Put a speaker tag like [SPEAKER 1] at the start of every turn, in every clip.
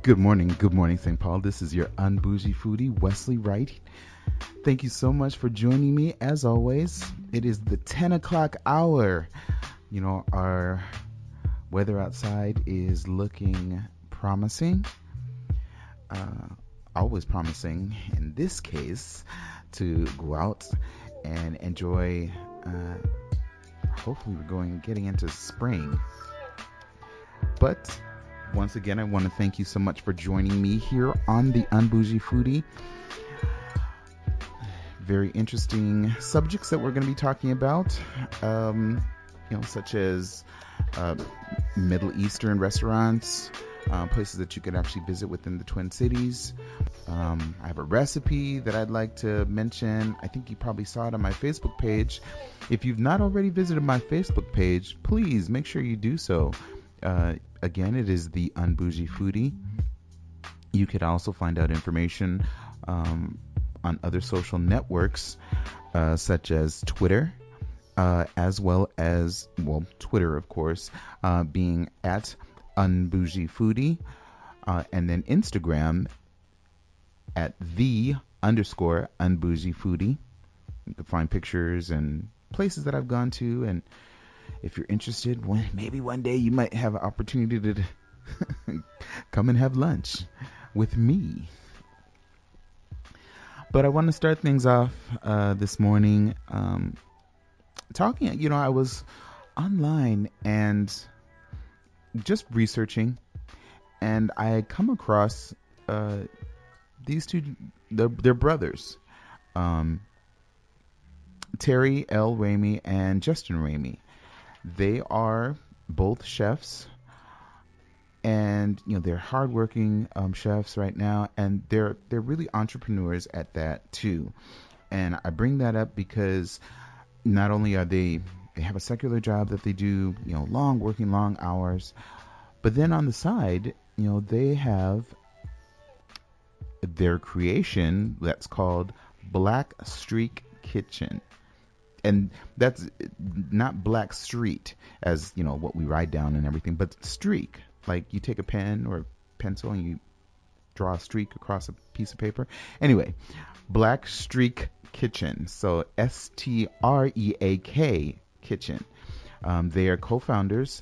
[SPEAKER 1] Good morning, St. Paul. This is your Un-Bougie foodie, Wesley Wright. Thank you so much for joining me. As always, it is the 10 o'clock hour. Our weather outside is looking promising. Always promising, in this case, to go out and enjoy. Hopefully, getting into spring. But once again, I want to thank you so much for joining me here on the Un-Bougie Foodie. Very interesting subjects that we're going to be talking about, such as Middle Eastern restaurants, places that you could actually visit within the Twin Cities. I have a recipe that I'd like to mention. I think you probably saw it on my Facebook page. If you've not already visited my Facebook page, please make sure you do so. Again, it is the Un-Bougie Foodie. You could also find out information on other social networks, such as Twitter, as well as, Twitter, of course, being at Un-Bougie Foodie, and then Instagram at _Un-Bougie Foodie. You can find pictures and places that I've gone to, and if you're interested, maybe one day you might have an opportunity to come and have lunch with me. But I want to start things off this morning talking. I was online and just researching, and I had come across these two. They're brothers, Terry L. Ramey and Justin Ramey. They are both chefs, and they're hardworking chefs right now, and they're really entrepreneurs at that too. And I bring that up because not only are they have a secular job that they do, long hours, but then on the side, they have their creation that's called Black Streak Kitchen. And that's not Black Street as, what we ride down and everything, but streak. Like you take a pen or pencil and you draw a streak across a piece of paper. Anyway, Black Streak Kitchen. So STREAK Kitchen. They are co-founders.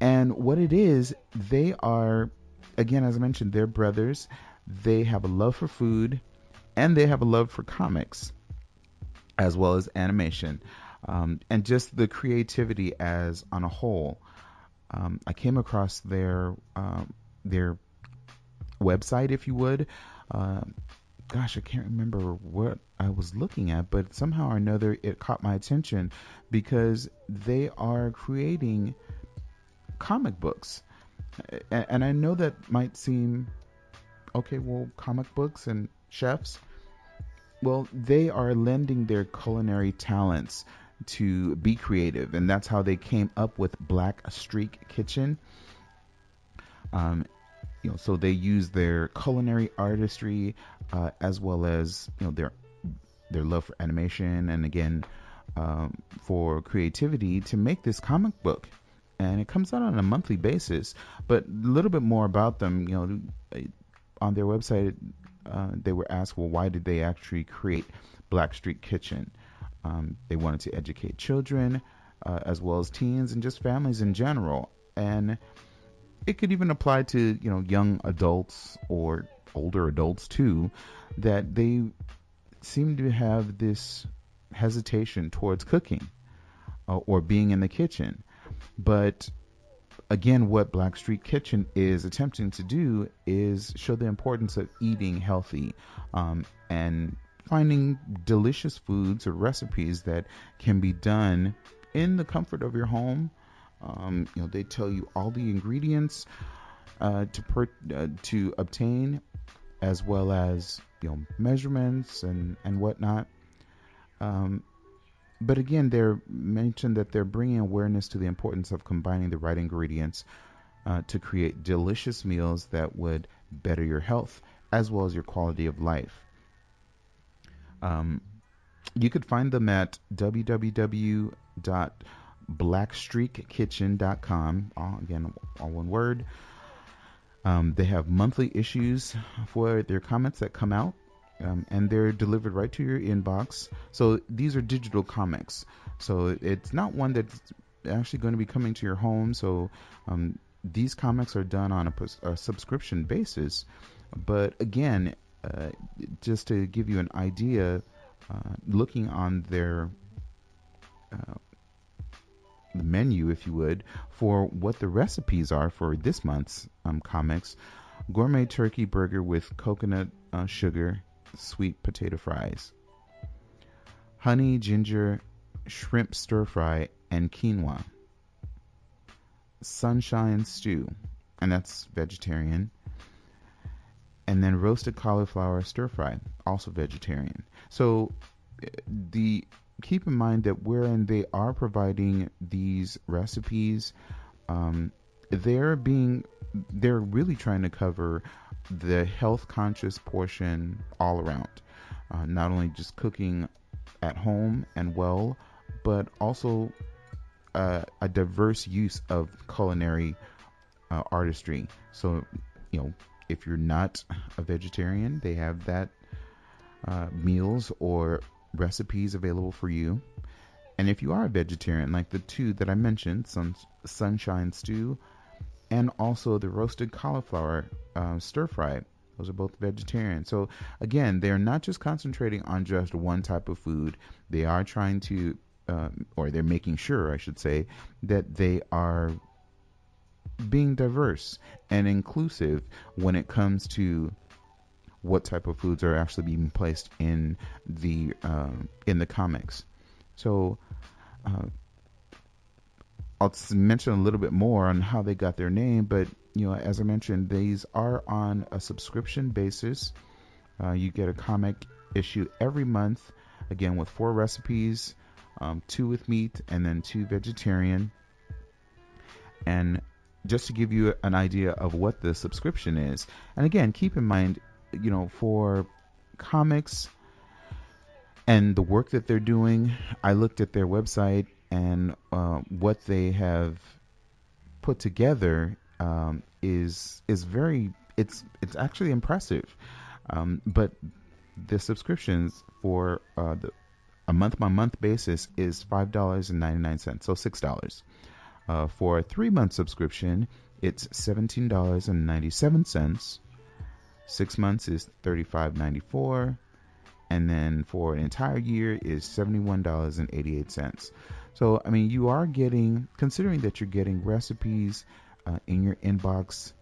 [SPEAKER 1] And what it is, they are, again, as I mentioned, they're brothers. They have a love for food and they have a love for comics, as well as animation, and just the creativity as on a whole. I came across their website, if you would. Gosh, I can't remember what I was looking at, but somehow or another it caught my attention because they are creating comic books. And I know that might seem, okay, well, comic books and chefs, well, they are lending their culinary talents to be creative, and that's how they came up with Black Streak Kitchen. So they use their culinary artistry, as well as their love for animation, and again for creativity to make this comic book. And it comes out on a monthly basis. But a little bit more about them, on their website. They were asked, well, why did they actually create Black Street Kitchen? They wanted to educate children, as well as teens and just families in general. And it could even apply to, young adults or older adults too, that they seem to have this hesitation towards cooking or being in the kitchen. But again, what Black Street Kitchen is attempting to do is show the importance of eating healthy, and finding delicious foods or recipes that can be done in the comfort of your home. They tell you all the ingredients to obtain, as well as measurements and whatnot. But again, they're mentioned that they're bringing awareness to the importance of combining the right ingredients to create delicious meals that would better your health as well as your quality of life. You could find them at www.blackstreakkitchen.com. Again, all one word. They have monthly issues for their comics that come out, and they're delivered right to your inbox. So these are digital comics. So it's not one that's actually going to be coming to your home. So these comics are done on a subscription basis. But again, just to give you an idea, looking on their menu, if you would, for what the recipes are for this month's comics: gourmet turkey burger with coconut sugar, sweet potato fries, honey ginger shrimp stir fry and quinoa, sunshine stew, and that's vegetarian, and then roasted cauliflower stir fry, also vegetarian. So the keep in mind that wherein they are providing these recipes, um, they're being they're really trying to cover the health conscious portion all around. Not only just cooking at home and well, but also a diverse use of culinary artistry. So, you know, if you're not a vegetarian, they have that meals or recipes available for you. And if you are a vegetarian, like the two that I mentioned, sunshine stew and also the roasted cauliflower stir fry, those are both vegetarian. So again, they're not just concentrating on just one type of food. They are trying to, or they're making sure, I should say, that they are being diverse and inclusive when it comes to what type of foods are actually being placed in the comics. So I'll mention a little bit more on how they got their name, but you know, as I mentioned, these are on a subscription basis. You get a comic issue every month, again with 4 recipes, 2 with meat and then 2 vegetarian. And just to give you an idea of what the subscription is, and again, keep in mind, you know, for comics and the work that they're doing, I looked at their website and what they have put together is very it's actually impressive. But the subscriptions for a month by month basis is $5.99, so $6. For a 3-month subscription, it's $17.97. 6 months is $35.94, and then for an entire year is $71.88. So I mean, you are getting, considering that you're getting recipes in your inbox,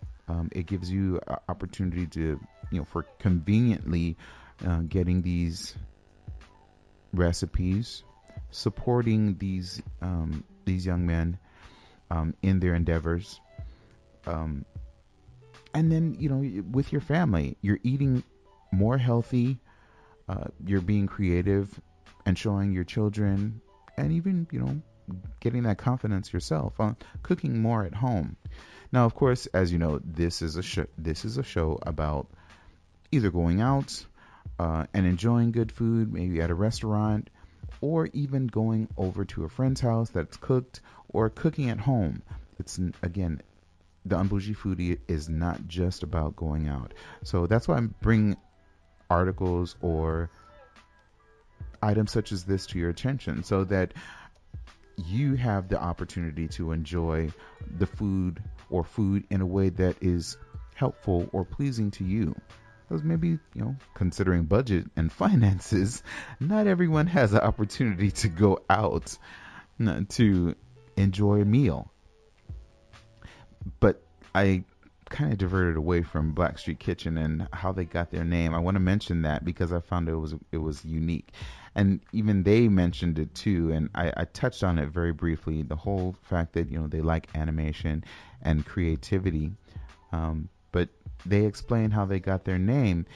[SPEAKER 1] it gives you an opportunity to, you know, for conveniently getting these recipes, supporting these young men in their endeavors. And then, you know, with your family, you're eating more healthy, you're being creative and showing your children, and even, you know, getting that confidence yourself on cooking more at home. Now, of course, as you know, this is a show about either going out and enjoying good food, maybe at a restaurant, or even going over to a friend's house that's cooked, or cooking at home. It's, again, the Un-Bougie foodie is not just about going out. So that's why I'm bringing articles or items such as this to your attention, so that you have the opportunity to enjoy the food or food in a way that is helpful or pleasing to you. Because maybe, you know, considering budget and finances, not everyone has the opportunity to go out to enjoy a meal. But I kind of diverted away from Blackstreet Kitchen and how they got their name. I want to mention that because I found it was unique, and even they mentioned it too. And I touched on it very briefly. The whole fact that, you know, they like animation and creativity, but they explain how they got their name.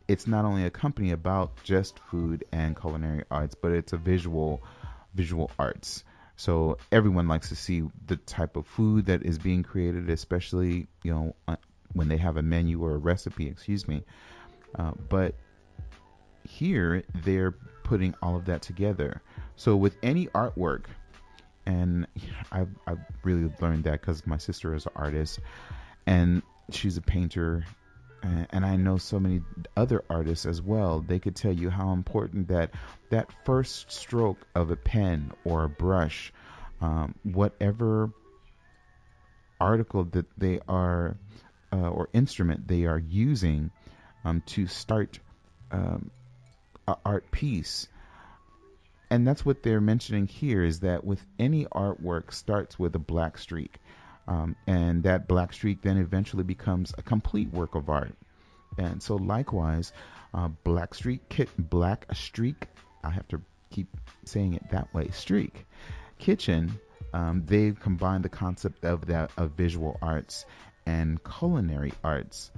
[SPEAKER 1] It's not only a company about just food and culinary arts, but it's a visual arts. So everyone likes to see the type of food that is being created, especially, you know, when they have a menu or a recipe, excuse me. But here they're putting all of that together. So with any artwork, and I've really learned that because my sister is an artist, And she's a painter, and I know so many other artists as well. They could tell you how important that first stroke of a pen or a brush, whatever article that they are or instrument they are using to start a art piece. And that's what they're mentioning here, is that with any artwork starts with a black streak. And that black streak then eventually becomes a complete work of art. And so likewise, black streak, I have to keep saying it that way, streak kitchen, they've combined the concept of visual arts and culinary arts,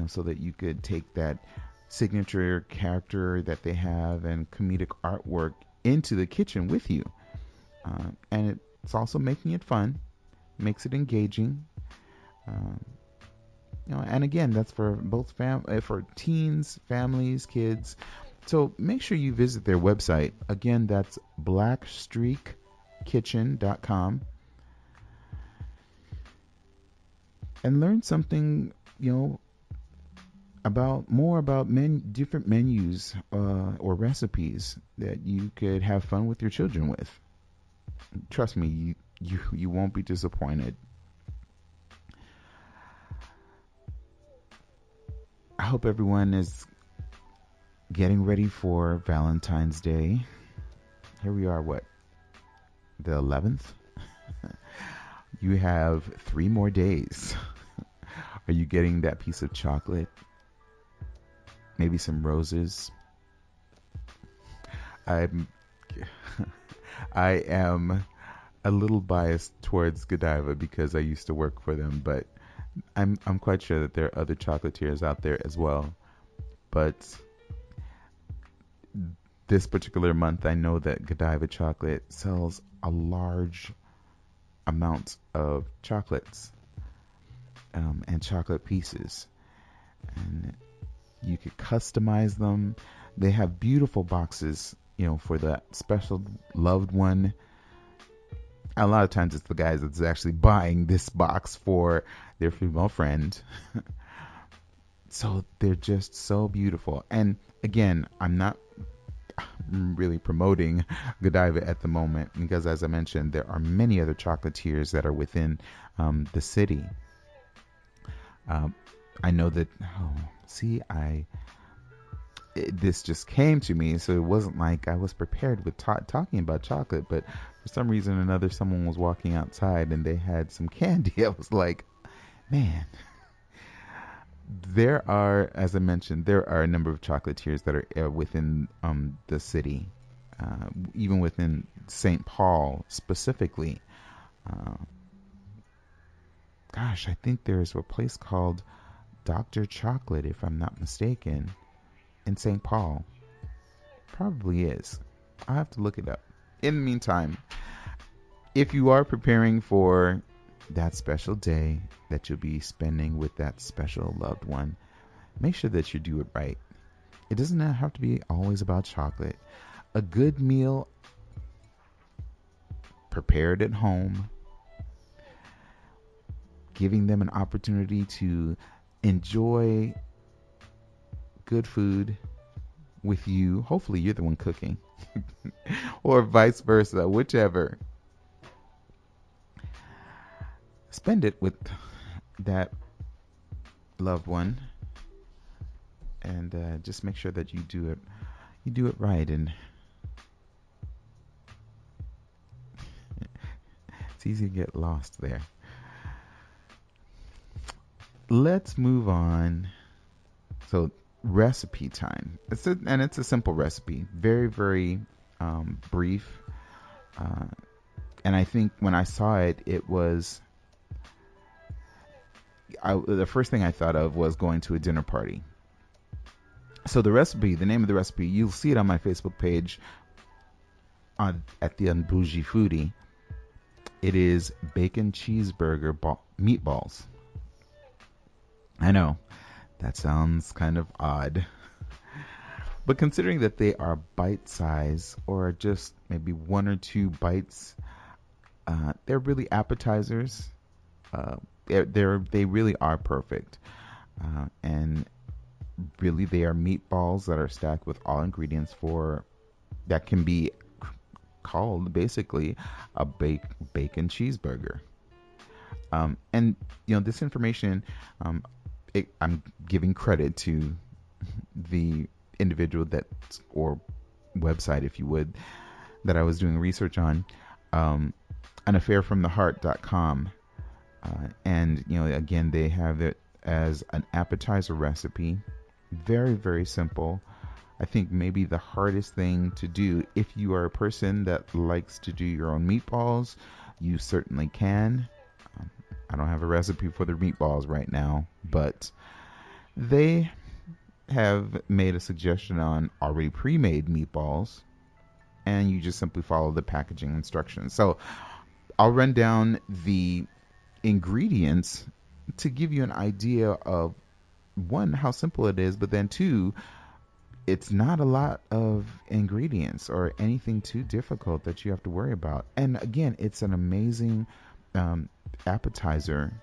[SPEAKER 1] so that you could take that signature character that they have and comedic artwork into the kitchen with you. And it's also making it fun, makes it engaging. And again, that's for both for teens, families, kids. So make sure you visit their website. Again, that's blackstreakkitchen.com, and learn something, about different menus or recipes that you could have fun with your children with. Trust me, you won't be disappointed. I hope everyone is getting ready for Valentine's Day. Here we are, the 11th? You have 3 more days. Are you getting that piece of chocolate? Maybe some roses? I am a little biased towards Godiva because I used to work for them, but I'm quite sure that there are other chocolatiers out there as well. But this particular month, I know that Godiva chocolate sells a large amount of chocolates and chocolate pieces, and you could customize them. They have beautiful boxes, for that special loved one. A lot of times it's the guys that's actually buying this box for their female friend. So they're just so beautiful. And again, I'm not really promoting Godiva at the moment because, as I mentioned, there are many other chocolatiers that are within the city. I know that, this just came to me, so it wasn't like I was prepared with talking about chocolate, but for some reason or another, someone was walking outside and they had some candy. I was like, man, there are, as I mentioned, there are a number of chocolatiers that are within the city, even within St. Paul specifically. I think there's a place called Dr. Chocolate, if I'm not mistaken, in St. Paul. Probably is. I'll have to look it up. In the meantime, if you are preparing for that special day that you'll be spending with that special loved one, make sure that you do it right. It doesn't have to be always about chocolate. A good meal prepared at home, giving them an opportunity to enjoy good food with you. Hopefully you're the one cooking or vice versa, whichever. Spend it with that loved one, and just make sure that you do it right. And it's easy to get lost there. Let's move on. So recipe time. It's a simple recipe, very, very brief. And I think when I saw it, it was the first thing I thought of was going to a dinner party. So the name of the recipe, you'll see it on my Facebook page at the Un-Bougie Foodie. It is bacon cheeseburger meatballs. I know that sounds kind of odd, but considering that they are bite size or just maybe 1 or 2 bites, they're really appetizers. they really are perfect, and really they are meatballs that are stacked with all ingredients for that can be called basically a bacon cheeseburger. And this information, I'm giving credit to the individual that or website, if you would, that I was doing research on, unaffairfromtheheart.com. And again, they have it as an appetizer recipe. Very, very simple. I think maybe the hardest thing to do, if you are a person that likes to do your own meatballs, you certainly can. I don't have a recipe for the meatballs right now, but they have made a suggestion on already pre-made meatballs, and you just simply follow the packaging instructions. So I'll run down the ingredients to give you an idea of, one, how simple it is, but then two, it's not a lot of ingredients or anything too difficult that you have to worry about. And again, it's an amazing appetizer.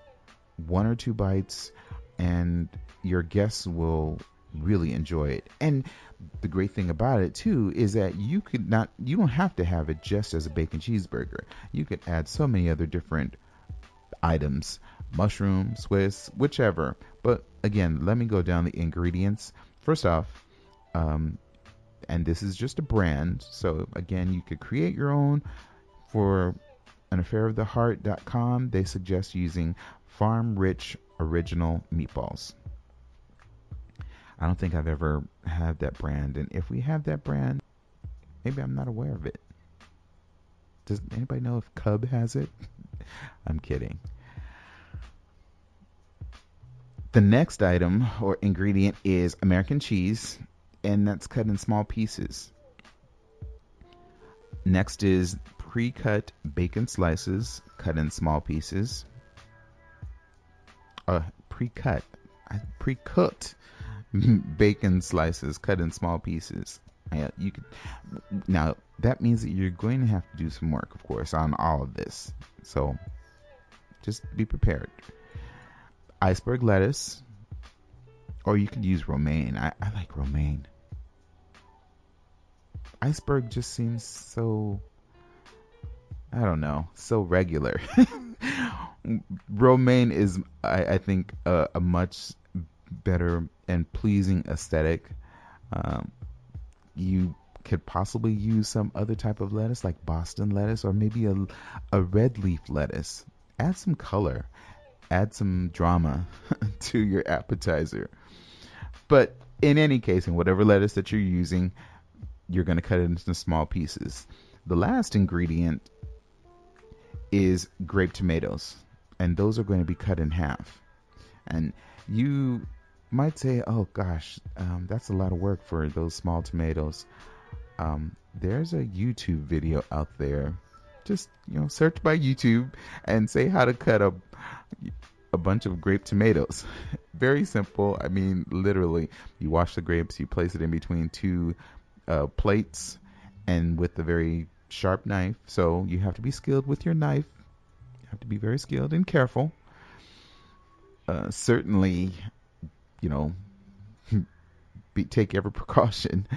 [SPEAKER 1] One or two bites and your guests will really enjoy it. And the great thing about it too is that you don't have to have it just as a bacon cheeseburger. You could add so many other different items, mushroom, Swiss, whichever. But again, let me go down the ingredients. First off, and this is just a brand, so again, you could create your own. For unaffairoftheheart.com, they suggest using farm rich original meatballs. I don't think I've ever had that brand, and if we have that brand, maybe I'm not aware of it. Does anybody know if Cub has it? I'm kidding. The next item or ingredient is American cheese, and that's cut in small pieces. Next is pre-cut bacon slices cut in small pieces. Pre-cooked bacon slices cut in small pieces. Now that means that you're going to have to do some work, of course, on all of this. So just be prepared. Iceberg lettuce, or you could use romaine. I like romaine. Iceberg just seems so, I don't know, so regular. Romaine is, I think, a much better and pleasing aesthetic. You could possibly use some other type of lettuce, like Boston lettuce, or maybe a red leaf lettuce. Add some color, add some drama to your appetizer. But in any case, in whatever lettuce that you're using, you're going to cut it into small pieces. The last ingredient is grape tomatoes, and those are going to be cut in half. And you might say, oh gosh, that's a lot of work for those small tomatoes. There's a YouTube video out there. Just search by YouTube and say how to cut a bunch of grape tomatoes. Very simple. I mean, literally, you wash the grapes, you place it in between two plates, and with a very sharp knife. So you have to be skilled with your knife. You have to be very skilled and careful. Certainly, take every precaution.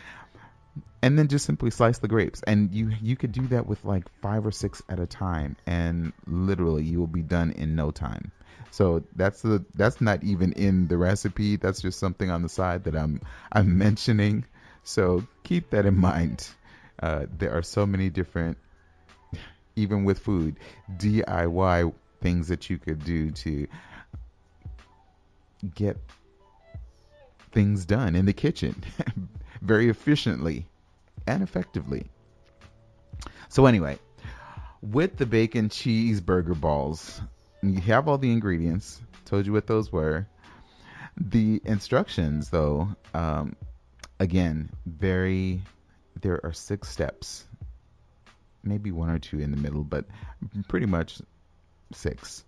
[SPEAKER 1] And then just simply slice the grapes. And you could do that with like 5 or 6 at a time, and literally you will be done in no time. So that's not even in the recipe. That's just something on the side that I'm mentioning. So keep that in mind. There are so many different, even with food, DIY things that you could do to get things done in the kitchen very efficiently and effectively. So anyway, with the bacon cheeseburger balls, you have all the ingredients. Told you what those were. The instructions, though, again, there are 6 steps, maybe 1 or 2 in the middle, but pretty much 6.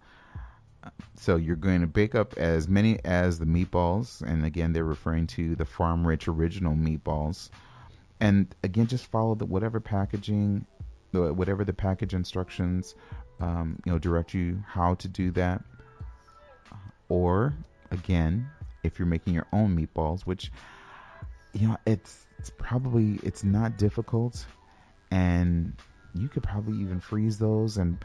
[SPEAKER 1] So you're going to bake up as many as the meatballs, and again, they're referring to the farm rich original meatballs. And again, just follow whatever packaging, whatever the package instructions, direct you how to do that. Or again, if you're making your own meatballs, which it's probably it's not difficult, and you could probably even freeze those, and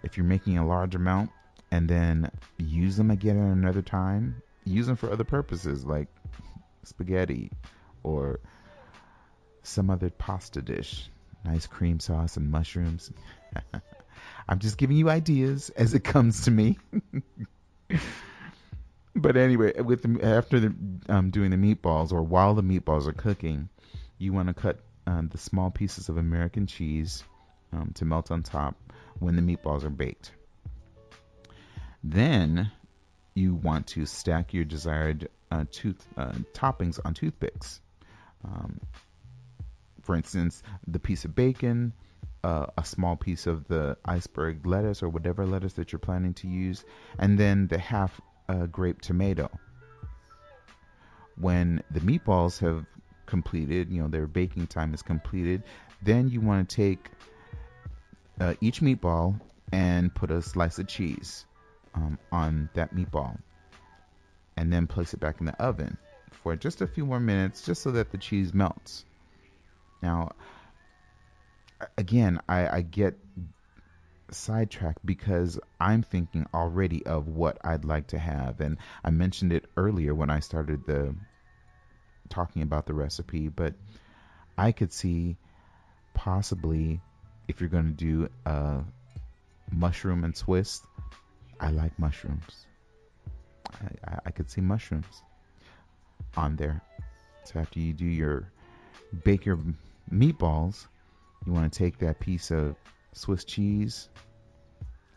[SPEAKER 1] if you're making a large amount, and then use them again at another time, use them for other purposes like spaghetti or some other pasta dish, nice cream sauce and mushrooms. I'm just giving you ideas as it comes to me. But anyway, after doing the meatballs, or while the meatballs are cooking, you want to cut the small pieces of American cheese to melt on top when the meatballs are baked. Then you want to stack your desired toppings on toothpicks. For instance, the piece of bacon, a small piece of the iceberg lettuce or whatever lettuce that you're planning to use, and then the half grape tomato. When the meatballs have completed, their baking time is completed, then you want to take each meatball and put a slice of cheese on that meatball, and then place it back in the oven for just a few more minutes, just so that the cheese melts. Now, again, I get sidetracked because I'm thinking already of what I'd like to have, and I mentioned it earlier when I started talking about the recipe, but I could see possibly, if you're going to do a mushroom and Swiss, I like mushrooms. I could see mushrooms on there. So after you bake your meatballs, you want to take that piece of Swiss cheese,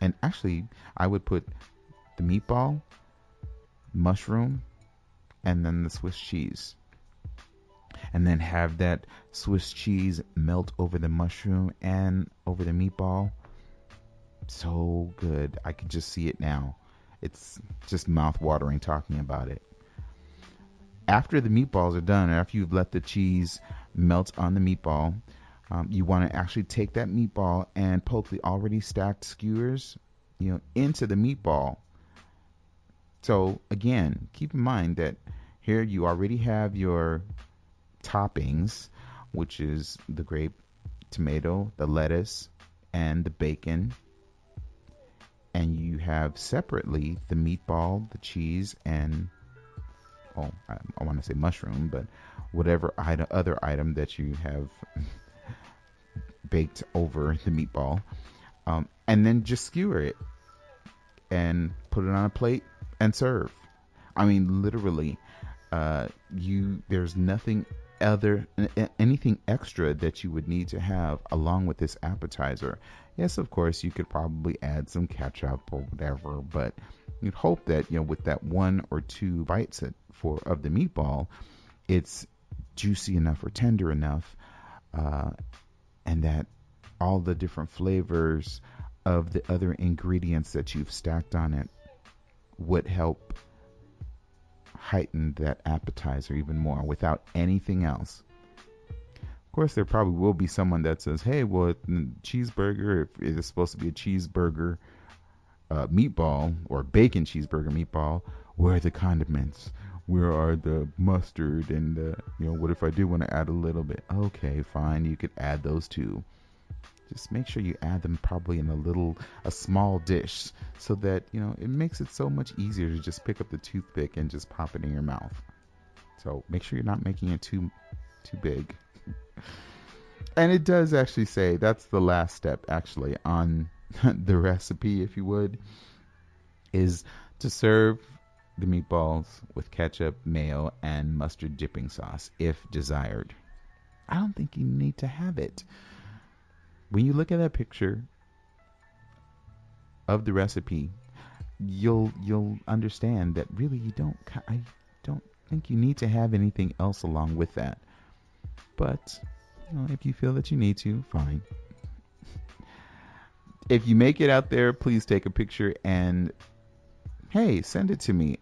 [SPEAKER 1] and actually I would put the meatball, mushroom, and then the Swiss cheese, and then have that Swiss cheese melt over the mushroom and over the meatball. So good. I can just see it now. It's just mouth-watering talking about it. After the meatballs are done, after you've let the cheese melt on the meatball, you want to actually take that meatball and poke the already stacked skewers, into the meatball. So again, keep in mind that here you already have your toppings, which is the grape tomato, the lettuce, and the bacon. And you have separately the meatball, the cheese, and I want to say mushroom, but whatever other item that you have baked over the meatball, and then just skewer it and put it on a plate and serve. I mean, literally, there's nothing anything extra that you would need to have along with this appetizer. Yes, of course, you could probably add some ketchup or whatever, but you'd hope that with that one or two bites of the meatball, it's juicy enough or tender enough, and that all the different flavors of the other ingredients that you've stacked on it would help heighten that appetizer even more without anything else. Of course, there probably will be someone that says, hey, well, cheeseburger, if it's supposed to be a cheeseburger meatball or bacon cheeseburger meatball, where are the condiments? Where are the mustard and what if I do want to add a little bit? Okay, fine, you could add those too. Just make sure you add them probably in a small dish, so that it makes it so much easier to just pick up the toothpick and just pop it in your mouth. So make sure you're not making it too big. And it does actually say that's the last step actually on the recipe, if you would, is to serve the meatballs with ketchup, mayo, and mustard dipping sauce if desired. I don't think you need to have it. When you look at that picture of the recipe, you'll understand that really I don't think you need to have anything else along with that. But if you feel that you need to, fine. If you make it out there, please take a picture and hey, send it to me.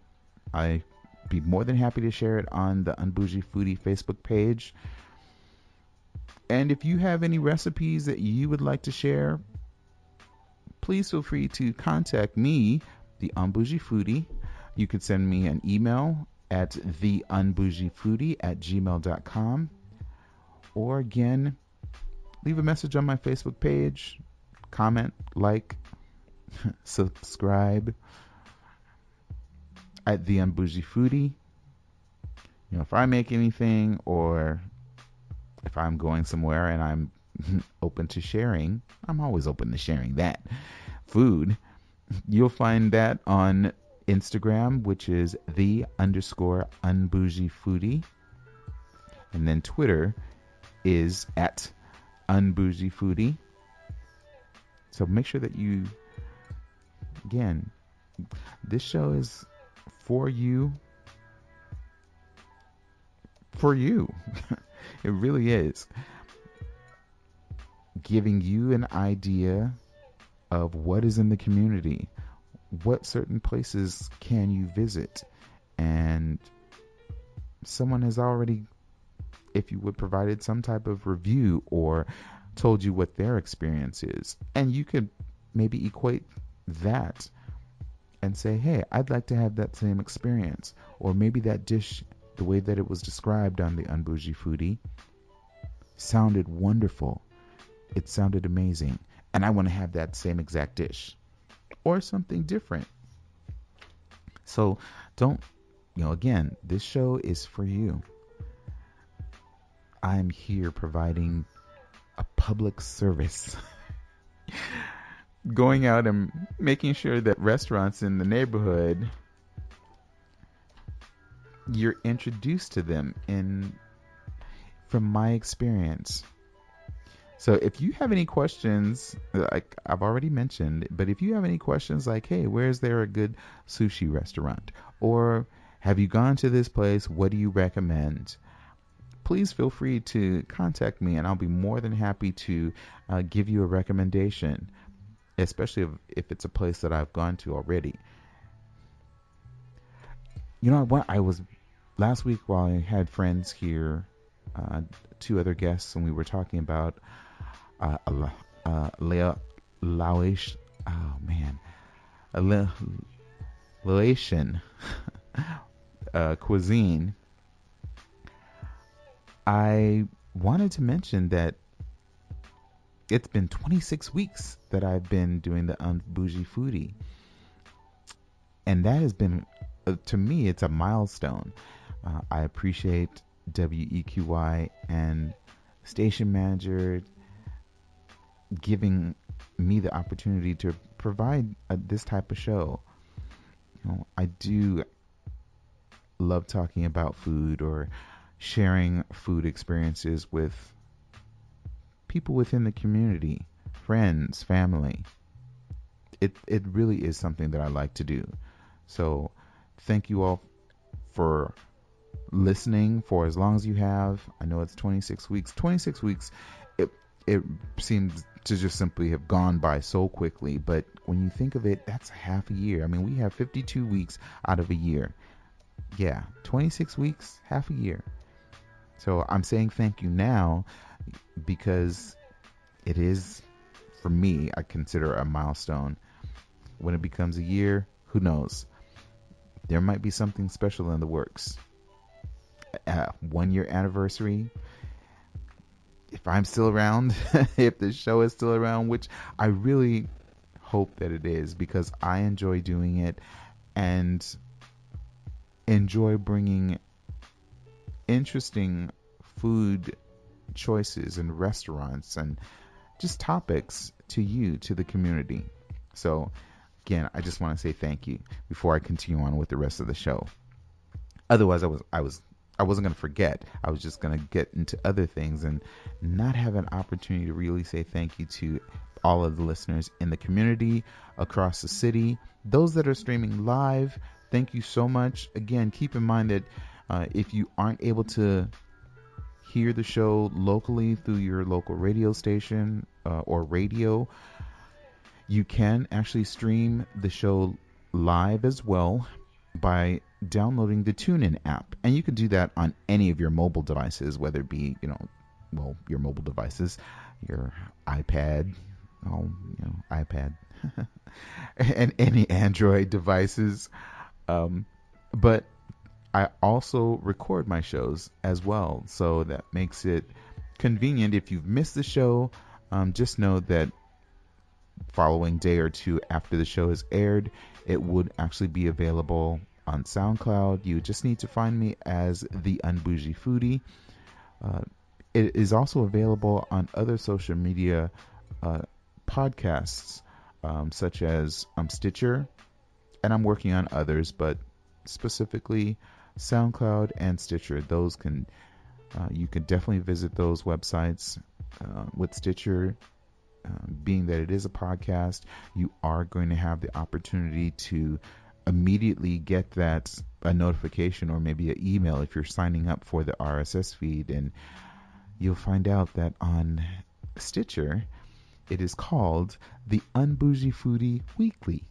[SPEAKER 1] I'd be more than happy to share it on the Un-Bougie Foodie Facebook page. And if you have any recipes that you would like to share, please feel free to contact me, the Un-Bougie Foodie, You could send me an email at theunbougiefoodie@gmail.com, or again, leave a message on my Facebook page, comment, like, subscribe at the Un-Bougie Foodie. You know, if I make anything, or if I'm going somewhere and I'm open to sharing, I'm always open to sharing that food. You'll find that on Instagram, which is the_Un-Bougie Foodie. And then Twitter is at Un-Bougie Foodie. So make sure that you, again, this show is for you. For you. It really is. Giving you an idea of what is in the community. What certain places can you visit? And someone has already, if you would, provided some type of review or told you what their experience is. And you could maybe equate that and say, hey, I'd like to have that same experience. Or maybe that dish, the way that it was described on the Un-Bougie Foodie, sounded wonderful. It sounded amazing. And I want to have that same exact dish. Or something different. So don't, again, this show is for you. I'm here providing a public service. Going out and making sure that restaurants in the neighborhood, you're introduced to them from my experience. So if you have any questions, like I've already mentioned, but if you have any questions like, hey, where's there a good sushi restaurant? Or have you gone to this place? What do you recommend? Please feel free to contact me, and I'll be more than happy to give you a recommendation, especially if it's a place that I've gone to already. You know what? I was last week while I had friends here, two other guests, and we were talking about Laotian cuisine. I wanted to mention that it's been 26 weeks that I've been doing the Un-Bougie Foodie. And that has been, to me, it's a milestone. I appreciate WEQY and station manager giving me the opportunity to provide this type of show. I do love talking about food or sharing food experiences with people within the community, friends, family. It really is something that I like to do. So thank you all for listening for as long as you have. I know it's 26 weeks. 26 weeks, it seems to just simply have gone by so quickly. But when you think of it, that's half a year. I mean, we have 52 weeks out of a year. Yeah, 26 weeks, half a year. So I'm saying thank you now because it is, for me, I consider a milestone. When it becomes a year, who knows? There might be something special in the works. 1 year anniversary. If I'm still around, if the show is still around, which I really hope that it is, because I enjoy doing it and enjoy bringing interesting food choices and restaurants and just topics to you, to the community. So again, I just want to say thank you before I continue on with the rest of the show. Otherwise, I wasn't going to forget. I was just going to get into other things and not have an opportunity to really say thank you to all of the listeners in the community, across the city, those that are streaming live. Thank you so much. Again, keep in mind that if you aren't able to hear the show locally through your local radio station or radio, you can actually stream the show live as well by downloading the TuneIn app. And you can do that on any of your mobile devices, whether it be, your mobile devices, your iPad, iPad, and any Android devices. Um, but I also record my shows as well, so that makes it convenient. If you've missed the show, just know that following day or two after the show is aired, it would actually be available on SoundCloud. You just need to find me as the Un-Bougie Foodie. Uh, it is also available on other social media uh, podcasts, such as Stitcher, and I'm working on others, but specifically SoundCloud and Stitcher. Those can you can definitely visit those websites. With Stitcher, being that it is a podcast, you are going to have the opportunity to immediately get that a notification or maybe an email if you're signing up for the RSS feed, and you'll find out that on Stitcher it is called the Un-Bougie Foodie Weekly.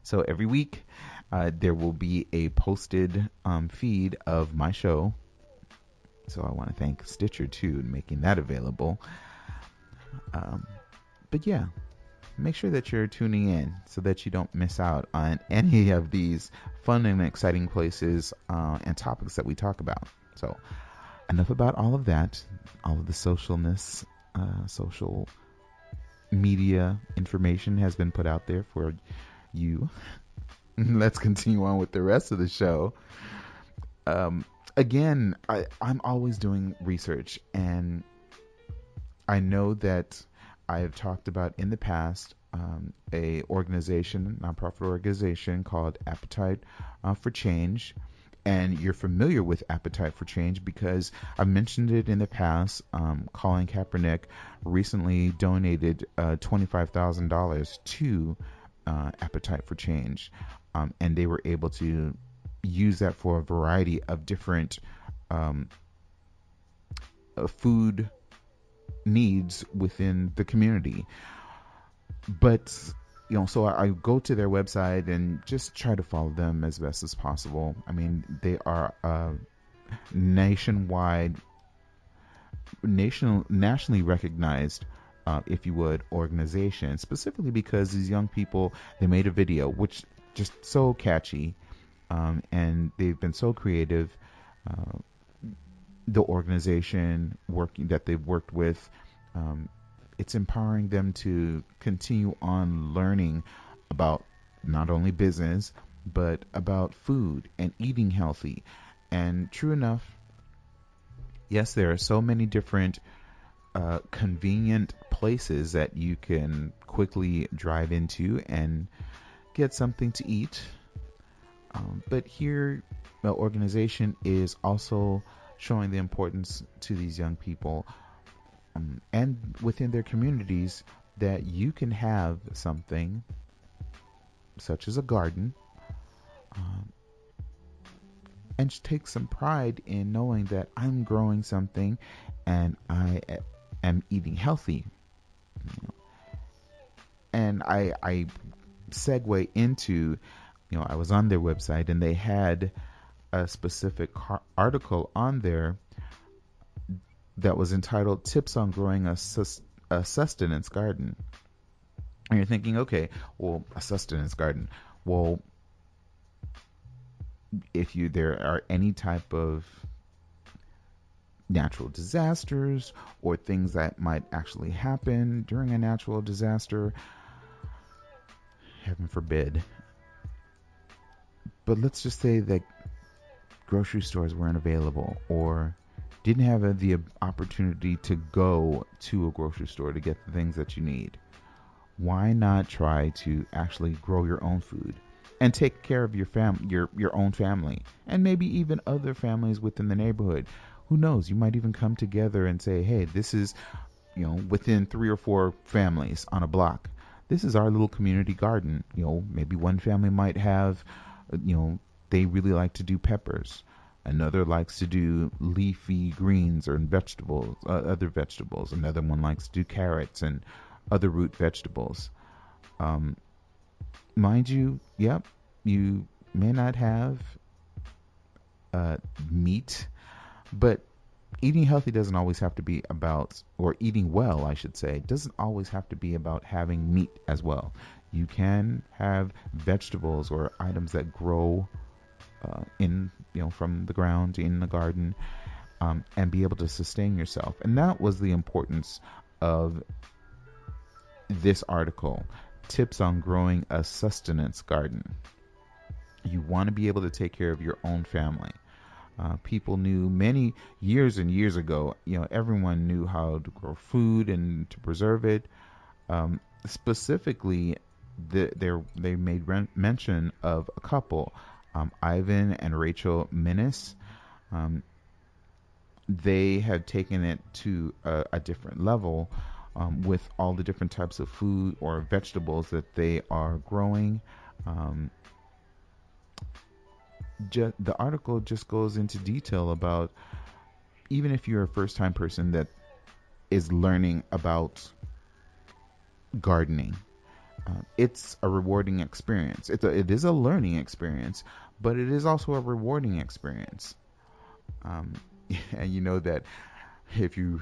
[SPEAKER 1] So every week there will be a posted feed of my show. So I want to thank Stitcher too in making that available. But yeah, make sure that you're tuning in so that you don't miss out on any of these fun and exciting places and topics that we talk about. So enough about all of that, all of the socialness, social media information has been put out there for you. Let's continue on with the rest of the show. Again, I'm always doing research, and I know that I have talked about in the past a nonprofit organization called Appetite for Change. And you're familiar with Appetite for Change because I've mentioned it in the past. Colin Kaepernick recently donated $25,000 to Appetite for Change. And they were able to use that for a variety of different food needs within the community. But so I go to their website and just try to follow them as best as possible. I mean, they are a nationally recognized, if you would, organization, specifically because these young people, they made a video which just so catchy, and they've been so creative. The organization that they've worked with, it's empowering them to continue on learning about not only business, but about food and eating healthy. And true enough, yes, there are so many different convenient places that you can quickly drive into and get something to eat. But here, the organization is also showing the importance to these young people and within their communities that you can have something such as a garden and take some pride in knowing that I'm growing something and I am eating healthy. And I segue into, I was on their website and they had a specific article on there that was entitled Tips on Growing a Sustenance Garden. And you're thinking, okay, well, a sustenance garden. Well, if there are any type of natural disasters or things that might actually happen during a natural disaster, heaven forbid. But let's just say that grocery stores weren't available or didn't have the opportunity to go to a grocery store to get the things that you need. Why not try to actually grow your own food and take care of your own family, and maybe even other families within the neighborhood? Who knows? You might even come together and say, hey, this is, within 3 or 4 families on a block, this is our little community garden. Maybe one family might have, they really like to do peppers. Another likes to do leafy greens or vegetables, other vegetables. Another one likes to do carrots and other root vegetables. Mind you, yep, you may not have meat, but eating healthy doesn't always have to be about, or eating well, I should say, doesn't always have to be about having meat as well. You can have vegetables or items that grow in from the ground in the garden, and be able to sustain yourself. And that was the importance of this article: tips on growing a sustenance garden. You want to be able to take care of your own family. People knew many years and years ago, everyone knew how to grow food and to preserve it. Specifically, they made mention of a couple, Ivan and Rachel Minnis. They had taken it to a different level, with all the different types of food or vegetables that they are growing. The article just goes into detail about, even if you're a first time person that is learning about gardening, it's a rewarding experience. It is a learning experience, but it is also a rewarding experience. And you know that if you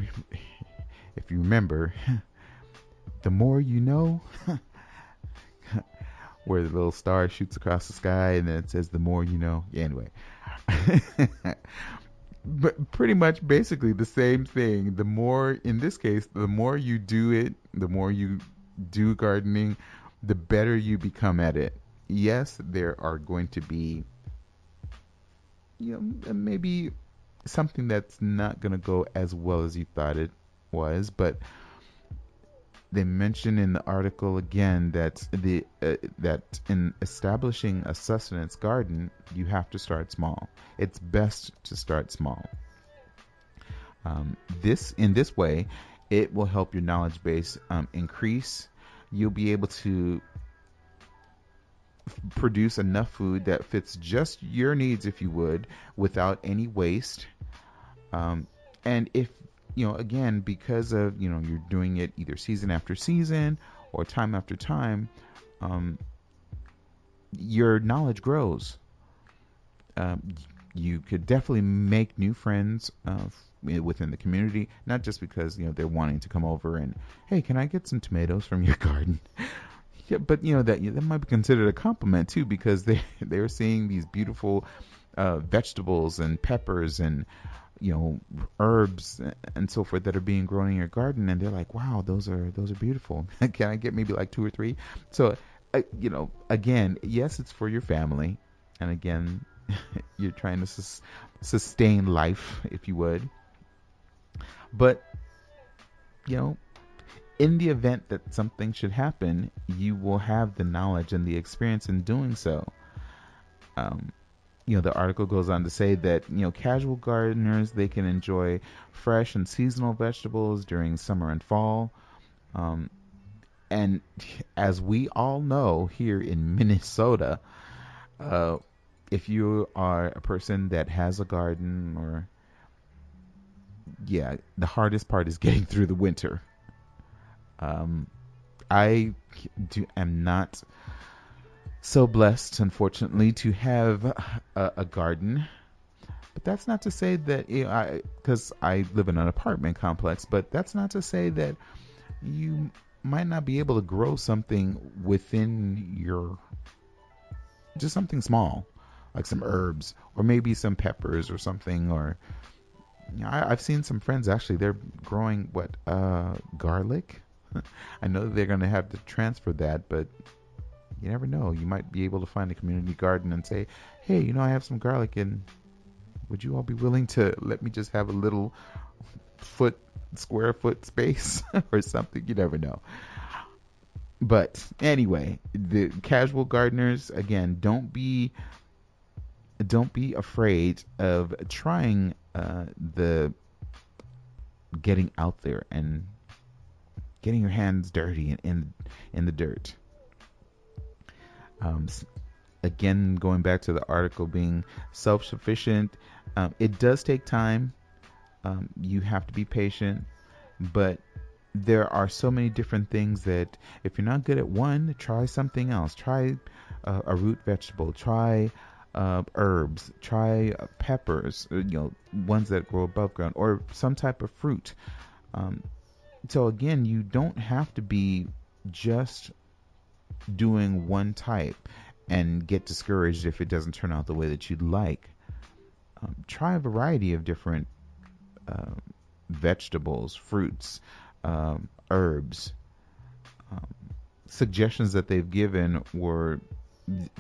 [SPEAKER 1] remember, the more you know, where the little star shoots across the sky and then it says the more you know. Yeah, anyway. But pretty much basically the same thing. The more, in this case, the more you do it, the more you do gardening, the better you become at it. Yes, there are going to be, maybe something that's not going to go as well as you thought it was, but they mention in the article again that that in establishing a sustenance garden, you have to start small. It's best to start small. In this way, it will help your knowledge base increase. You'll be able to produce enough food that fits just your needs, if you would, without any waste. And if again, because of you're doing it either season after season or time after time, your knowledge grows. You could definitely make new friends within the community, not just because they're wanting to come over and, hey, can I get some tomatoes from your garden? Yeah, but that might be considered a compliment too, because they're seeing these beautiful vegetables and peppers and herbs and so forth that are being grown in your garden, and they're like, wow, those are beautiful. Can I get maybe like 2 or 3? So again, yes, it's for your family, and again, you're trying to sustain life, if you would. But in the event that something should happen, you will have the knowledge and the experience in doing so. The article goes on to say that, casual gardeners, they can enjoy fresh and seasonal vegetables during summer and fall. And as we all know, here in Minnesota, if you are a person that has a garden, or the hardest part is getting through the winter. I am not so blessed, unfortunately, to have a garden. But that's not to say that, because I live in an apartment complex, but that's not to say that you might not be able to grow something within just something small, like some herbs or maybe some peppers or something. Or I've seen some friends, actually, they're growing garlic. I know they're going to have to transfer that, but you never know. You might be able to find a community garden and say, hey, I have some garlic, and would you all be willing to let me just have a little square foot space or something? You never know. But anyway, the casual gardeners, again, don't be afraid of trying the getting out there and getting your hands dirty in the dirt. Again, going back to the article, being self-sufficient, it does take time. You have to be patient, but there are so many different things that if you're not good at one, try something else. Try a root vegetable. Try herbs. Try peppers. Ones that grow above ground, or some type of fruit. So again, you don't have to be just doing one type and get discouraged if it doesn't turn out the way that you'd like. Try a variety of different uh, vegetables, fruits, herbs. Um, Suggestions that they've given were,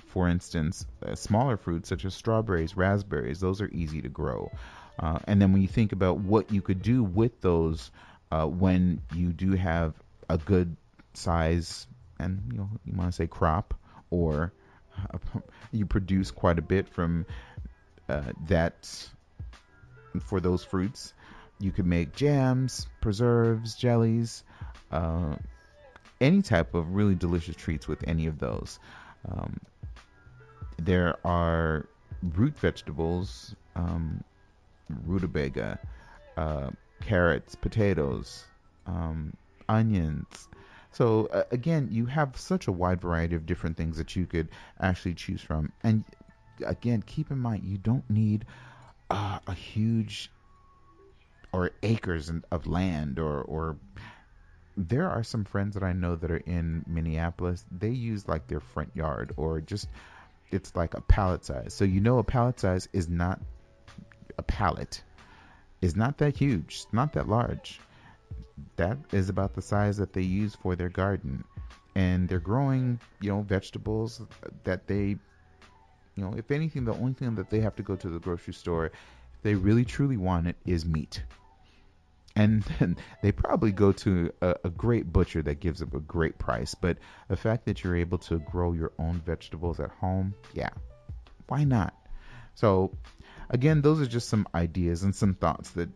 [SPEAKER 1] for instance, smaller fruits such as strawberries, raspberries. Those are easy to grow. And then when you think about what you could do with those, when you do have a good size, and you want to say crop, or you produce quite a bit from that for those fruits, you could make jams, preserves, jellies, uh, any type of really delicious treats with any of those. Um, there are root vegetables, rutabaga, uh, carrots, potatoes, onions. So again, you have such a wide variety of different things that you could actually choose from. And again, keep in mind, you don't need a huge or acres of land, or there are some friends that I know that are in Minneapolis. They use like their front yard, or just it's like a pallet size. So a pallet size is not a pallet. Is not that huge, not that large. That is about the size that they use for their garden, and they're growing, vegetables that they, if anything, the only thing that they have to go to the grocery store, if they really truly want it, is meat. And then they probably go to a great butcher that gives up a great price. But the fact that you're able to grow your own vegetables at home, yeah, why not? So, again, those are just some ideas and some thoughts that,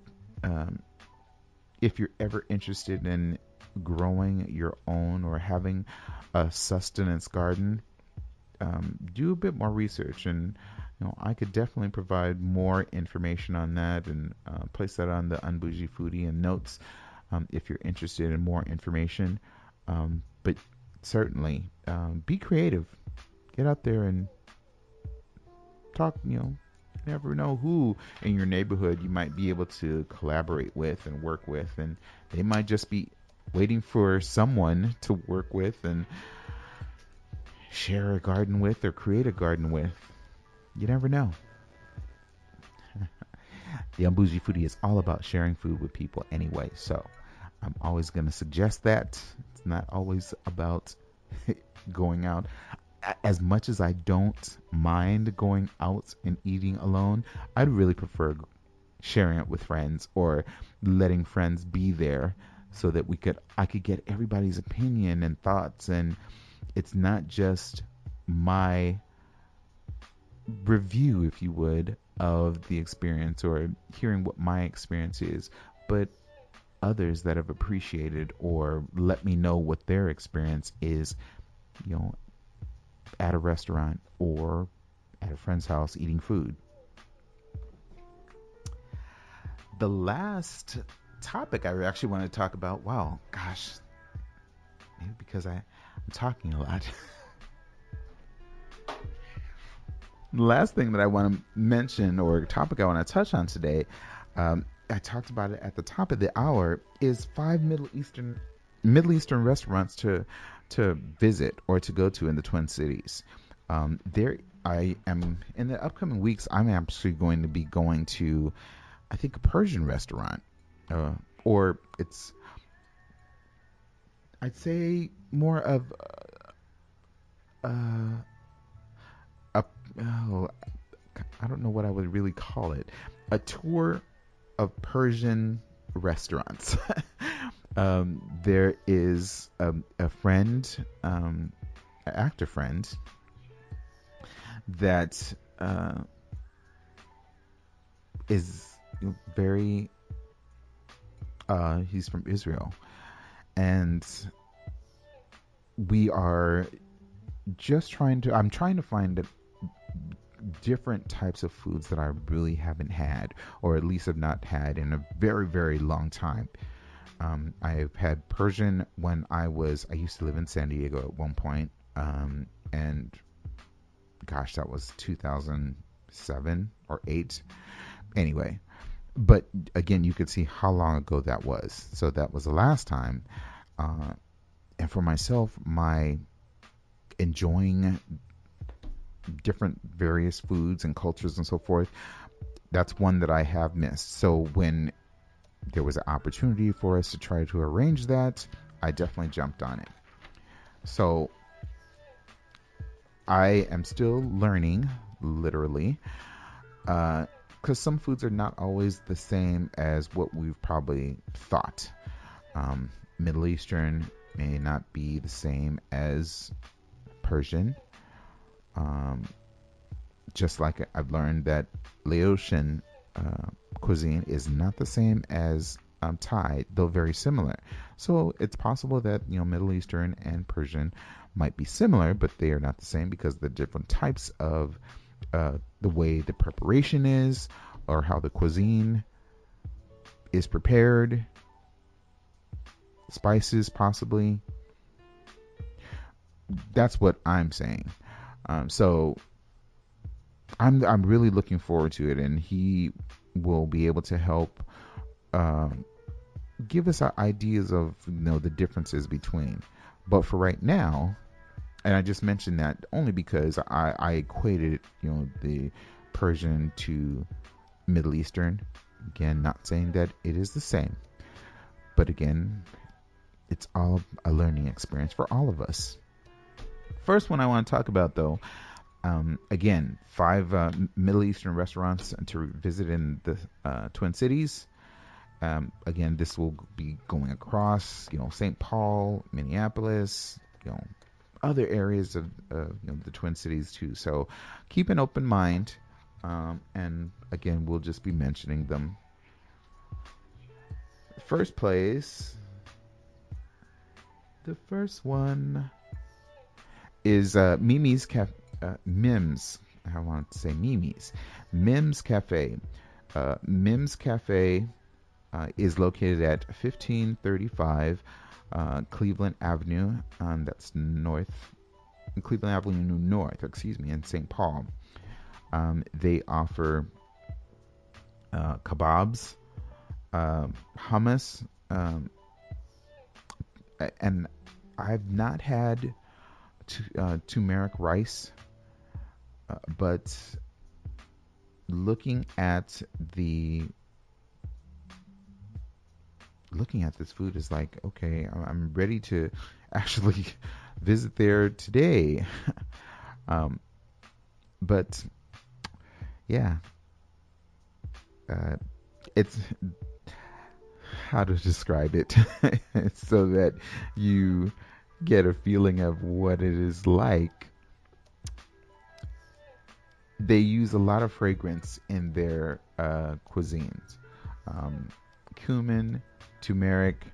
[SPEAKER 1] if you're ever interested in growing your own or having a sustenance garden, do a bit more research, and I could definitely provide more information on that, and place that on the Un-Bougie Foodie and notes, if you're interested in more information. But certainly, be creative. Get out there and talk. You never know who in your neighborhood you might be able to collaborate with and work with, and they might just be waiting for someone to work with and share a garden with or create a garden with. You never know. The Un-Bougie Foodie is all about sharing food with people anyway, so I'm always going to suggest that. It's not always about going out. As much as I don't mind going out and eating alone, I'd really prefer sharing it with friends, or letting friends be there, so that I could get everybody's opinion and thoughts, and it's not just my review, if you would, of the experience, or hearing what my experience is, but others that have appreciated or let me know what their experience is, at a restaurant or at a friend's house eating food. The last topic I actually want to talk about, wow, gosh, maybe because I'm talking a lot. The last thing that I want to mention, or topic I want to touch on today, I talked about it at the top of the hour, is 5 Middle Eastern restaurants to visit or to go to in the Twin Cities. There, I am in the upcoming weeks. I'm actually going to be going to, I think, a Persian restaurant, or it's, I'd say, more of oh, I don't know what I would really call it, a tour of Persian restaurants. There is a friend, an actor friend, that is very, he's from Israel, and we are just I'm trying to find different types of foods that I really haven't had, or at least have not had in a very, very long time. I've had Persian when I used to live in San Diego at one point, and gosh, that was 2007 or 8. Anyway, but again, you could see how long ago that was. So that was the last time. And for myself, my enjoying different various foods and cultures and so forth, that's one that I have missed. So when there was an opportunity for us to try to arrange that, I definitely jumped on it. So I am still learning, literally, because some foods are not always the same as what we've probably thought. Middle Eastern may not be the same as Persian. Just like I've learned that Laotian cuisine is not the same as Thai, though very similar. So it's possible that Middle Eastern and Persian might be similar, but they are not the same because of the different types of the way the preparation is, or how the cuisine is prepared, spices possibly. That's what I'm saying. So I'm really looking forward to it, and he will be able to help give us ideas of the differences between. But for right now, and I just mentioned that only because I equated the Persian to Middle Eastern. Again, not saying that it is the same, but again, it's all a learning experience for all of us. First one I want to talk about, though, again, 5 Middle Eastern restaurants to visit in the Twin Cities. Again, this will be going across, St. Paul, Minneapolis, other areas of the Twin Cities too. So keep an open mind, and again, we'll just be mentioning them. First place, the first one is Mimi's Cafe. Mims. I want to say Mimi's. Mims Cafe. Mims Cafe is located at 1535 Cleveland Avenue. That's Cleveland Avenue North, in St. Paul. They offer kebabs, hummus, and I've not had turmeric rice, but looking at this food is like, okay, I'm ready to actually visit there today. But yeah, it's how to describe it so that you get a feeling of what it is like. They use a lot of fragrance in their cuisines. Cumin, turmeric,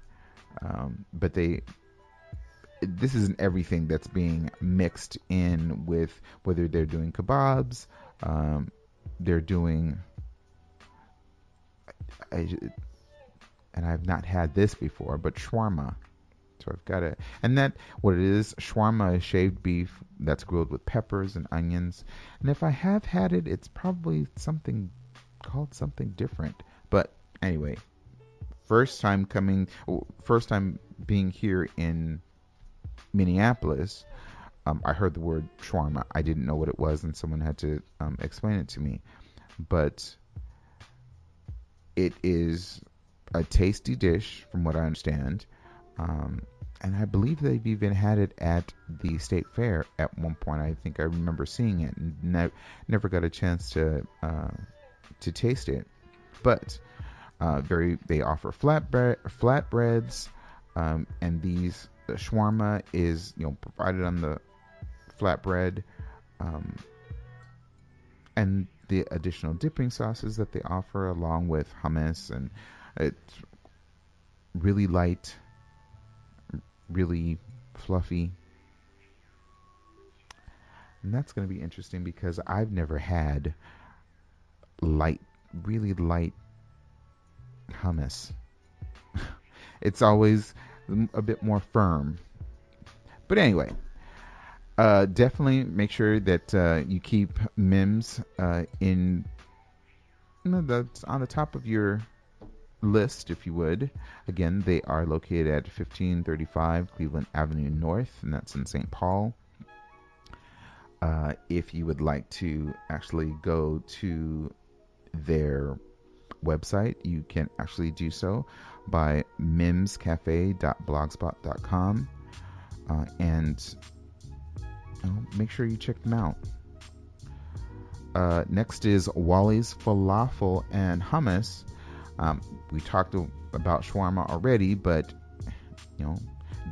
[SPEAKER 1] but this isn't everything that's being mixed in with whether they're doing kebabs, they're doing, and I've not had this before, but shawarma. So I've got it. And what it is, shawarma is shaved beef that's grilled with peppers and onions. And if I have had it, it's probably something different. But anyway, first time being here in Minneapolis, I heard the word shawarma. I didn't know what it was, and someone had to explain it to me. But it is a tasty dish, from what I understand. And I believe they've even had it at the state fair at one point. I think I remember seeing it, and never got a chance to taste it. But they offer flatbreads, and the shawarma is provided on the flatbread, and the additional dipping sauces that they offer, along with hummus, and it's really light, really fluffy. And that's going to be interesting because I've never had really light hummus. It's always a bit more firm. But anyway, definitely make sure that you keep Mims in that's on the top of your list, if you would. Again, they are located at 1535 Cleveland Avenue North, and that's in St. Paul. If you would like to actually go to their website, you can actually do so by mimscafe.blogspot.com, and make sure you check them out. Next is Wally's Falafel and Hummus. We talked about shawarma already, but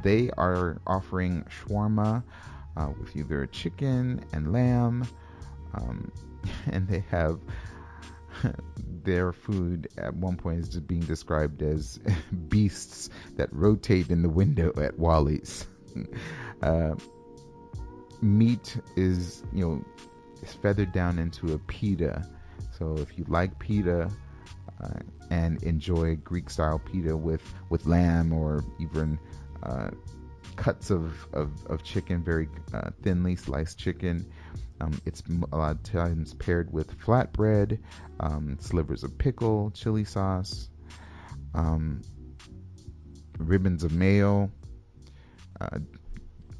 [SPEAKER 1] they are offering shawarma with either chicken and lamb, and they have their food at one point is just being described as beasts that rotate in the window at Wally's. Meat is feathered down into a pita. So if you like pita and enjoy Greek style pita with lamb or even cuts of chicken, very thinly sliced chicken, it's a lot of times paired with flatbread, slivers of pickle, chili sauce, ribbons of mayo.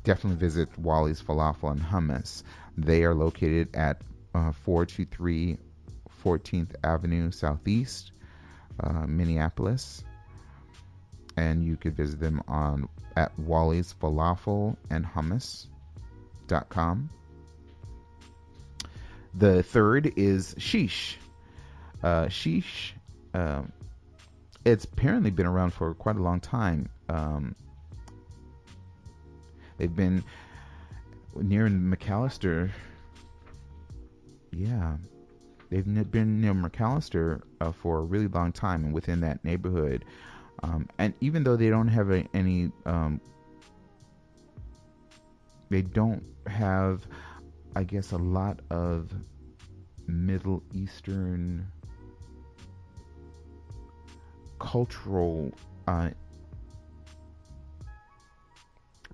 [SPEAKER 1] Definitely visit Wally's Falafel and Hummus. They are located at 423 14th Avenue Southeast, Minneapolis. And you could visit them at Wally's Falafel and Hummus.com. The third is Sheesh. Sheesh, it's apparently been around for quite a long time. They've been near McAllister. Yeah, they've been near McAllister for a really long time, and within that neighborhood. And even though they don't have any, they don't have, I guess, a lot of Middle Eastern cultural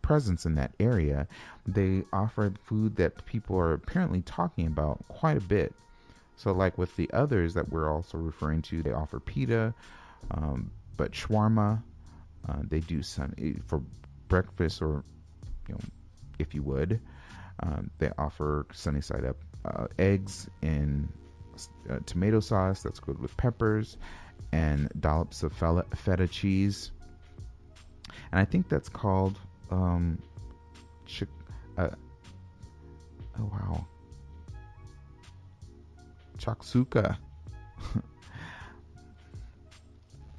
[SPEAKER 1] presence in that area. They offer food that people are apparently talking about quite a bit. So like with the others that we're also referring to, they offer pita, but shawarma, they do some for breakfast, or if you would, they offer sunny side up eggs in tomato sauce that's good with peppers, and dollops of feta cheese, and I think that's called oh wow, chaksuka.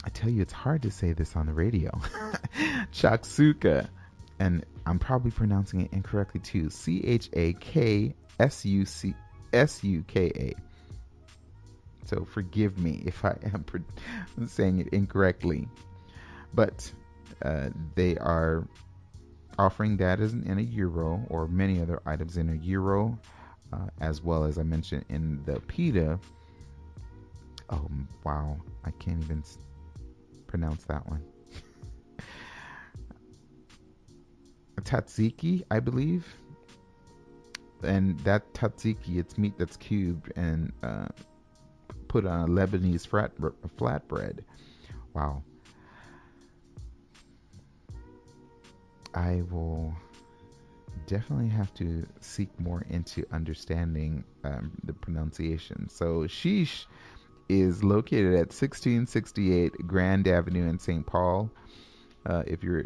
[SPEAKER 1] I tell you, it's hard to say this on the radio. Chaksuka. And I'm probably pronouncing it incorrectly too. CHAKSUKA. So forgive me if I am saying it incorrectly. But they are offering that in a euro, or many other items in a euro, as well as I mentioned in the pita. Oh, wow. I can't even pronounce that one. Tzatziki, I believe. And that tzatziki, it's meat that's cubed and put on a Lebanese flatbread. Wow. I will definitely have to seek more into understanding the pronunciation. So Sheesh is located at 1668 Grand Avenue in St. Paul. If you're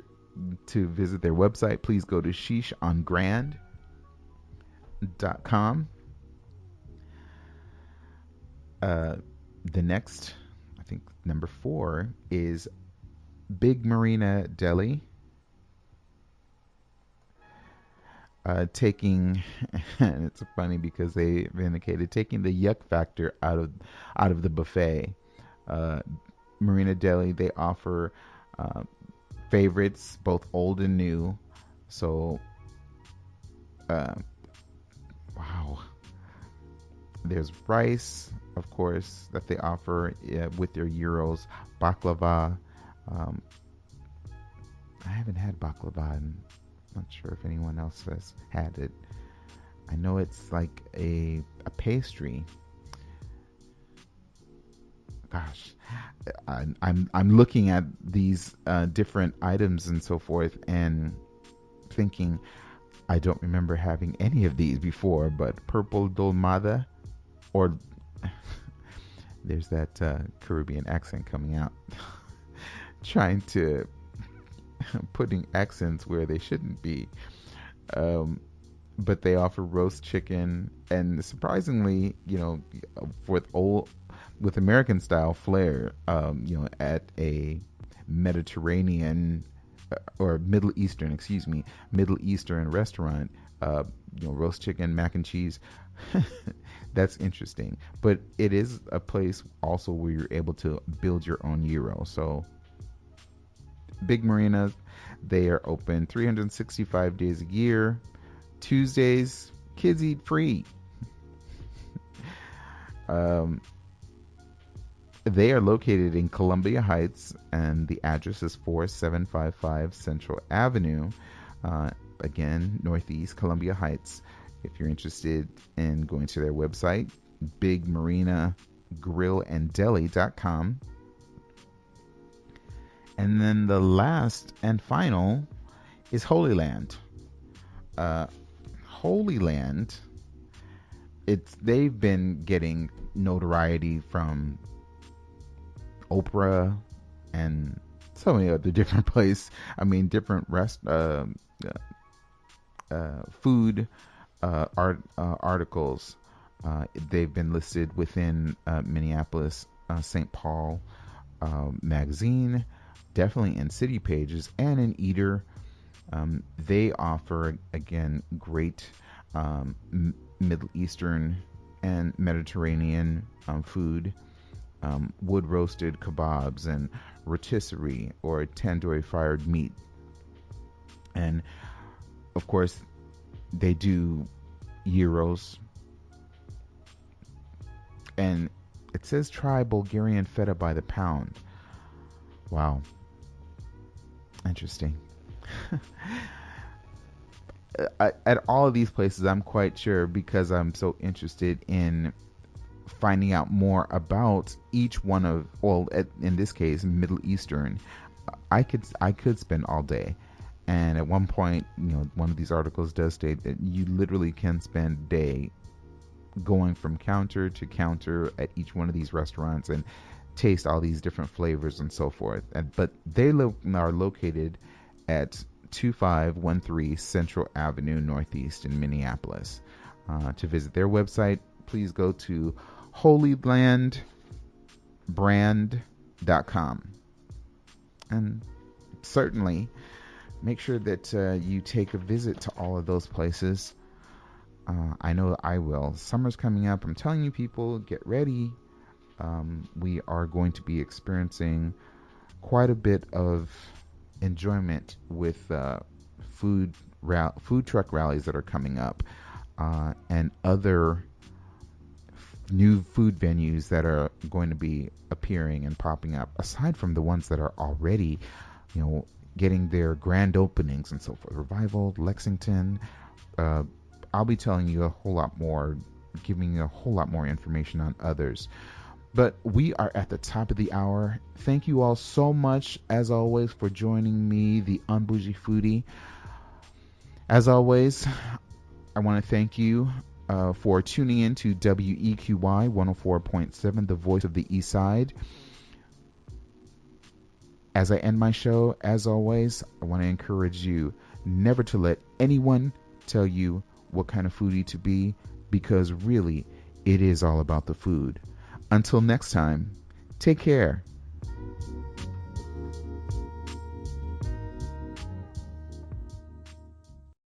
[SPEAKER 1] to visit their website, please go to sheeshongrand.com. The next, I think number 4, is Big Marina Deli. Taking, and it's funny because they indicated taking the yuck factor out of the buffet. Marina Deli, they offer favorites, both old and new. So, wow. There's rice, of course, that they offer with their gyros. Baklava. I haven't had baklava, and I'm not sure if anyone else has had it. I know it's like a pastry. Gosh, I'm looking at these different items and so forth, and thinking I don't remember having any of these before, but purple dolmada, or there's that Caribbean accent coming out. Trying to putting accents where they shouldn't be. But they offer roast chicken, and surprisingly, with American style flair, at a Mediterranean or Middle Eastern, excuse me, Middle Eastern restaurant, roast chicken, mac and cheese. That's interesting. But it is a place also where you're able to build your own gyro. So big marinas, they are open 365 days a year. Tuesdays, kids eat free. They are located in Columbia Heights, and the address is 4755 Central Avenue. Again, Northeast Columbia Heights. If you're interested in going to their website, bigmarinagrillanddeli.com. And then the last and final is Holy Land. Holy Land, they've been getting notoriety from Oprah and so many other different places. I mean, different food articles. They've been listed within Minneapolis St. Paul magazine, definitely in City Pages and in Eater. They offer, again, great Middle Eastern and Mediterranean food, wood roasted kebabs and rotisserie or tandoori fired meat. And of course, they do gyros. And it says try Bulgarian feta by the pound. Wow. Interesting. At all of these places, I'm quite sure, because I'm so interested in finding out more about each one of, in this case, Middle Eastern. I could spend all day. And at one point, one of these articles does state that you literally can spend a day going from counter to counter at each one of these restaurants and taste all these different flavors and so forth. But they are located at 2513 Central Avenue Northeast in Minneapolis. To visit their website, please go to holylandbrand.com. And certainly make sure that you take a visit to all of those places. I know I will. Summer's coming up. I'm telling you, people, get ready. We are going to be experiencing quite a bit of enjoyment with food truck rallies that are coming up, and other new food venues that are going to be appearing and popping up, aside from the ones that are already, getting their grand openings and so forth. Revival, Lexington. I'll be telling you a whole lot more, giving you a whole lot more information on others. But we are at the top of the hour. Thank you all so much, as always, for joining me, the Un-Bougie Foodie. As always, I want to thank you for tuning in to WEQY 104.7, the voice of the East Side. As I end my show, as always, I want to encourage you never to let anyone tell you what kind of foodie to be, because really, it is all about the food. Until next time, take care.